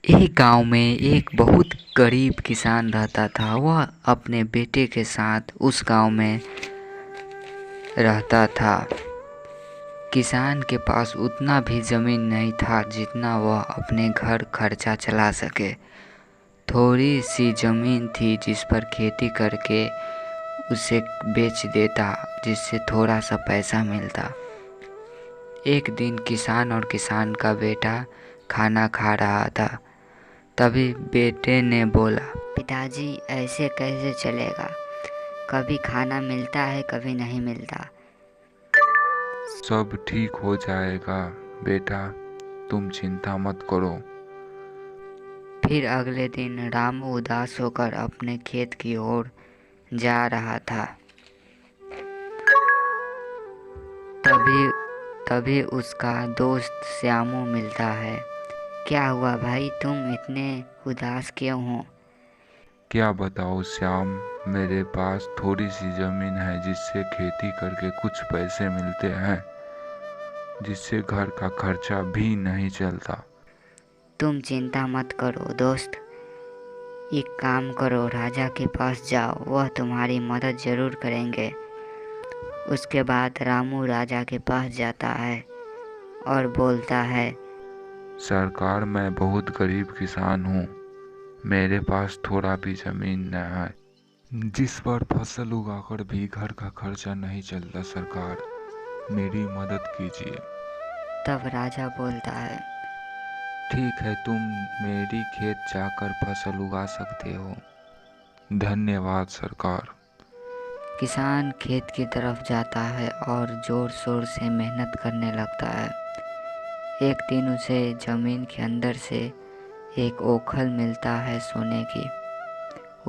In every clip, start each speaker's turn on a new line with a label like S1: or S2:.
S1: एक गांव में एक बहुत गरीब किसान रहता था। वह अपने बेटे के साथ उस गांव में रहता था। किसान के पास उतना भी ज़मीन नहीं था जितना वह अपने घर खर्चा चला सके। थोड़ी सी ज़मीन थी जिस पर खेती करके उसे बेच देता, जिससे थोड़ा सा पैसा मिलता। एक दिन किसान और किसान का बेटा खाना खा रहा था। तभी बेटे ने बोला,
S2: पिताजी, ऐसे कैसे चलेगा? कभी खाना मिलता है, कभी नहीं मिलता।
S3: सब ठीक हो जाएगा बेटा, तुम चिंता मत करो।
S1: फिर अगले दिन रामू उदास होकर अपने खेत की ओर जा रहा था। तभी तभी उसका दोस्त श्यामू मिलता है। क्या हुआ भाई, तुम इतने उदास क्यों हो?
S3: क्या बताओ श्याम, मेरे पास थोड़ी सी जमीन है जिससे खेती करके कुछ पैसे मिलते हैं, जिससे घर का खर्चा भी नहीं चलता।
S2: तुम चिंता मत करो दोस्त, एक काम करो, राजा के पास जाओ, वह तुम्हारी मदद ज़रूर करेंगे। उसके बाद रामू राजा के पास जाता है और बोलता है,
S3: सरकार, मैं बहुत गरीब किसान हूँ। मेरे पास थोड़ा भी जमीन न है जिस पर फसल उगाकर भी घर का खर्चा नहीं चलता। सरकार, मेरी मदद कीजिए।
S2: तब राजा बोलता है,
S3: ठीक है, तुम मेरी खेत जाकर फसल उगा सकते हो। धन्यवाद सरकार।
S1: किसान खेत की तरफ जाता है और ज़ोर शोर से मेहनत करने लगता है। एक दिन उसे ज़मीन के अंदर से एक ओखल मिलता है सोने की।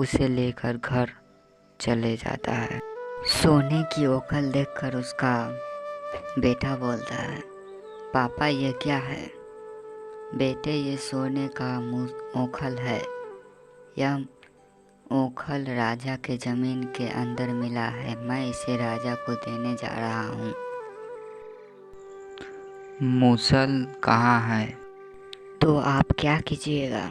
S1: उसे लेकर घर चले जाता है।
S2: सोने की ओखल देखकर उसका बेटा बोलता है, पापा ये क्या है? बेटे, ये सोने का ओखल है। यह ओखल राजा के ज़मीन के अंदर मिला है। मैं इसे राजा को देने जा रहा हूँ।
S1: मूसल कहाँ है?
S2: तो आप क्या कीजिएगा?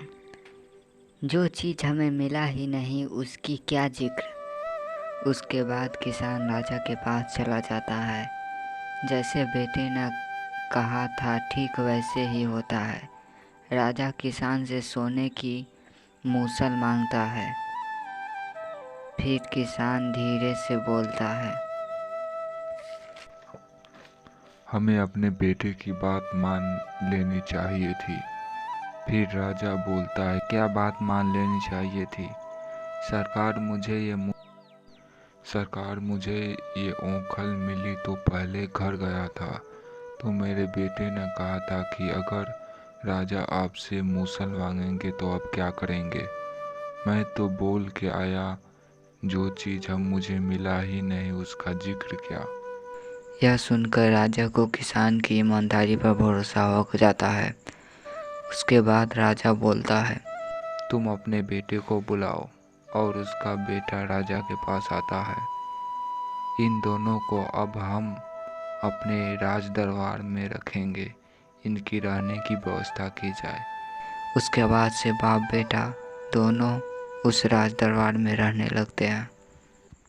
S2: जो चीज़ हमें मिला ही नहीं उसकी क्या जिक्र।
S1: उसके बाद किसान राजा के पास चला जाता है। जैसे बेटे ने कहा था ठीक वैसे ही होता है। राजा किसान से सोने की मूसल मांगता है। फिर किसान धीरे से बोलता है,
S3: हमें अपने बेटे की बात मान लेनी चाहिए थी। फिर राजा बोलता है, क्या बात मान लेनी चाहिए थी? सरकार, मुझे ये ओखल मिली तो पहले घर गया था, तो मेरे बेटे ने कहा था कि अगर राजा आपसे मूसल मांगेंगे तो आप क्या करेंगे? मैं तो बोल के आया, जो चीज़ हम मुझे मिला ही नहीं उसका जिक्र क्या।
S1: यह सुनकर राजा को किसान की ईमानदारी पर भरोसा हो जाता है। उसके बाद राजा बोलता है,
S3: तुम अपने बेटे को बुलाओ। और उसका बेटा राजा के पास आता है। इन दोनों को अब हम अपने राज दरबार में रखेंगे, इनकी रहने की व्यवस्था की जाए।
S1: उसके बाद से बाप बेटा दोनों उस राज दरबार में रहने लगते हैं।